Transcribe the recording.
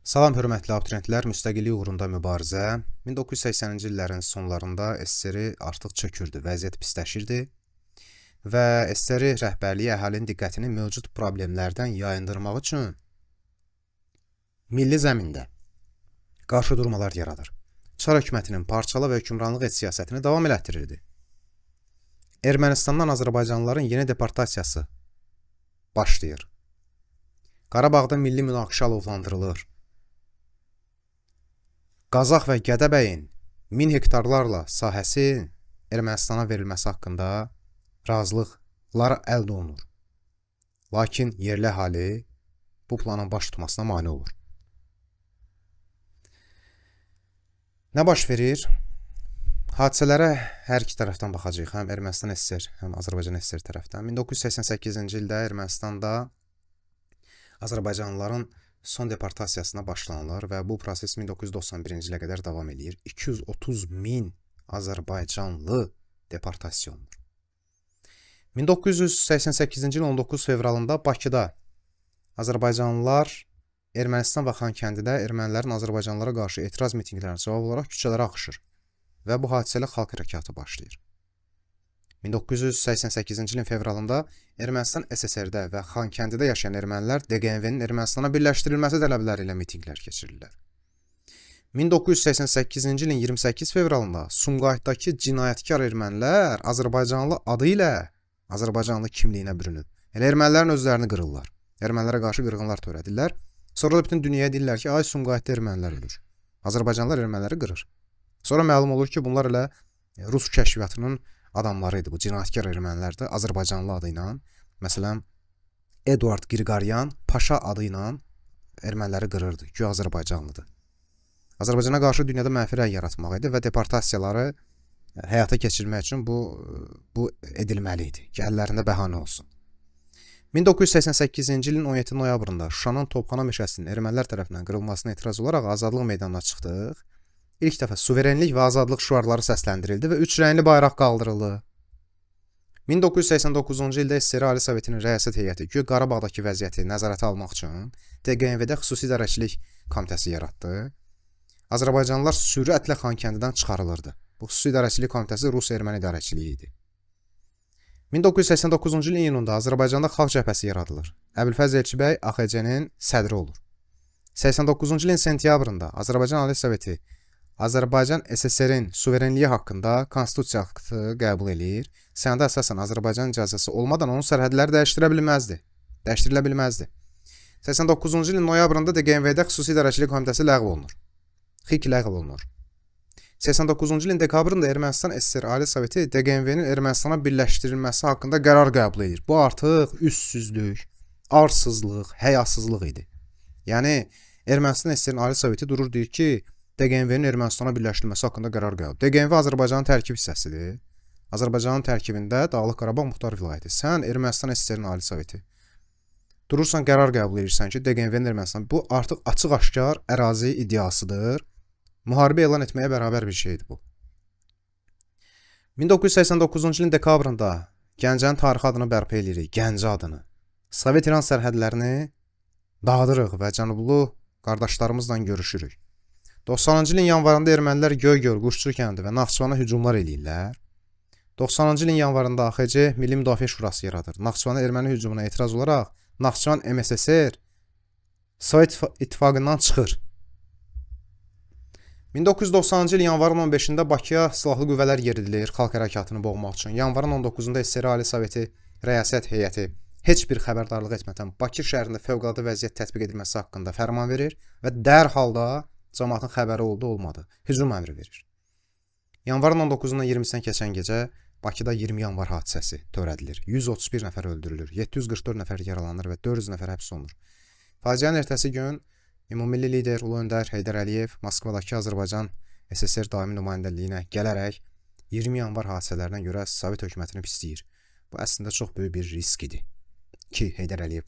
Salam hörmətli abituriyentlər, müstəqillik uğrunda mübarizə 1980-ci illərin sonlarında SSR artıq çökürdü, vəziyyət pisləşirdi və SSR rəhbərliyi əhalinin diqqətini mövcud problemlərdən yayındırmaq üçün milli zəmində qarşıdurmalar yaradır. Çar hökumətinin parçala və hökmranlıq et siyasətini davam elətdirirdi. Ermənistandan Azərbaycanlıların yeni deportasiyası başlayır. Qarabağda milli münaqişə alovlandırılır. Qazax və Gədəbəyin 1000 hektarlarla sahəsi Ermənistana verilməsi haqqında razılıqlar əldə olunur. Lakin yerli əhali bu planın baş tutmasına mane olur. Nə baş verir? Hadisələrə hər iki tərəfdən baxacağıq. Həm Ermənistan SSR, həm Azərbaycan SSR tərəfdən. 1988-ci ildə Ermənistanda Azərbaycanlıların son deportasiyasına başlanılır və bu proses 1991-ci ilə qədər davam edir. 230 min Azərbaycanlı deportasiya olunur. 1988-ci il 19 fevralında Bakıda Azərbaycanlılar Ermənistan və Xankəndidə ermənilərin Azərbaycanlılara qarşı etiraz mitinqlərinə cavab olaraq küçələrə axışır və bu hadisələ xalq hərəkatı başlayır. 1988-ci ilin fevralında Ermənistan SSR-də və Xankəndidə yaşayan ermənilər DQMV-nin Ermənistana birləşdirilməsi tələbləri ilə mitinqlər keçirirlər. 1988-ci ilin 28 fevralında Sumqayıtdakı cinayətkar ermənilər Azərbaycanlı adı ilə Azərbaycanlı kimliyinə bürünüb. Elə ermənilərin özlərini qırırlar. Ermənilərə qarşı qırğınlar törədirlər. Sonra da bütün dünyaya deyirlər ki, ay Sumqayıtda ermənilər ölür. Azərbaycanlılar erməniləri qırır. Sonra məlum olur ki, bunlar elə Rus kəşfiyyatının adamları idi. Bu cinayətkar ermənilər də Azərbaycanlı adı ilə, məsələn, Eduard Qriqoryan Paşa adı ilə erməniləri qırırdı. Güya Azərbaycanlıdır. Azərbaycana qarşı dünyada mənfi rəy yaratmaq idi və deportasiyaları həyata keçirmək üçün bu edilməli idi ki, əllərində bəhanə olsun. 1988-ci ilin 17 noyabrında Şuşanın Topxana meşəsinin ermənilər tərəfindən qırılmasına etiraz olaraq Azadlıq meydanına çıxdıq. İlk dəfə suverenlik və azadlıq şüarları səsləndirildi və 3 rəngli bayraq qaldırıldı. 1989-cu ildə SSR Ali Sovetinin rəyasət heyəti Qarabağdakı vəziyyəti nəzarətə almaq üçün DQMV-də xüsusi idarəçilik komitəsi yaratdı. Azərbaycanlılar sürətlə Xankəndidən çıxarılırdı. Bu xüsusi idarəçilik komitəsi Rus-Erməni idarəçiliyi idi. 1989-cu ilin iyununda Azərbaycanda Xalq Cəbhəsi yaradılır. Əbülfəz Elçibəy AXC-nin sədri olur. 89-cu ilin sentyabrında Azərbaycan Ali Soveti Azərbaycan SSR-in suverenliyi haqqında konstitusiya aktı qəbul edir. Sənədə əsasən Azərbaycan icazəsi olmadan onun sərhədləri dəyişdirilə bilməzdi. 89-cu ilin noyabrında DQMV-də xüsusi idarəçilik komitəsi ləğv olunur. XİK ləğv olunur. 89-cu ilin dekabrında Ermənistan SSR Ali Soveti DQMV-nin Ermənistana birləşdirilməsi haqqında qərar qəbul edir. Bu artıq üssüzlük, arsızlıq, həyasızlıq idi. Yəni, Ermənistan SSR-in Ali Soveti durur deyir ki, DQMV-nin Ermənistana birləşdirilməsi haqqında qərar qəbul. DQMV Azərbaycanın tərkib hissəsidir. Azərbaycanın tərkibində Dağlıq Qarabağ Muxtar Vilayəti. Sən Ermənistan SSR-in Ali Soveti. Durursan qərar qəbul edirsən ki, DQMV-nin Ermənistan. Bu artıq açıq-aşkar ərazi iddiasıdır. Müharibə elan etməyə bərabər bir şeydir bu. 1989-cu ilin dekabrında Gəncənin tarixi adını bərpa edirik, Gəncə adını. Sovet-İran sərhədlərini dağıdırıq və cənublu qardaşlarımızla görüşürük. 90-cı ilin yanvarında ermənilər Göygöl, Quşçu kəndi və Naxçıvana hücumlar eləyirlər. 90-cı ilin yanvarında AXC Milli Müdafiə Şurası yaradır. Naxçıvana erməni hücumuna etiraz olaraq Naxçıvan MSSR Sovet İttifaqından çıxır. 1990-cı il yanvarın 15-də Bakıya silahlı qüvvələr yeridilir xalq hərəkatını boğmaq üçün. Yanvarın 19-da SSR Ali Soveti rəyasət heyəti heç bir xəbərdarlıq etmədən Bakı şəhərində fövqəladə vəziyyət tətbiq edilməsi haqqında fərman verir və dərhal da cəmaatın xəbəri oldu-olmadı. Hücum əmri verir. Yanvarın 19-dan 20-dən keçən gecə Bakıda 20 yanvar hadisəsi törədilir. 131 nəfər öldürülür, 744 nəfər yaralanır və 400 nəfər həbs olunur. Faciənin ertəsi gün Ümumilli lider Ulu Öndər Heydər Əliyev Moskvadakı Azərbaycan SSR daimi nümayəndəliyinə gələrək 20 yanvar hadisələrinə görə Sovet hökumətini pisləyir. Bu əslində çox böyük bir risk idi ki, Heydər Əliyev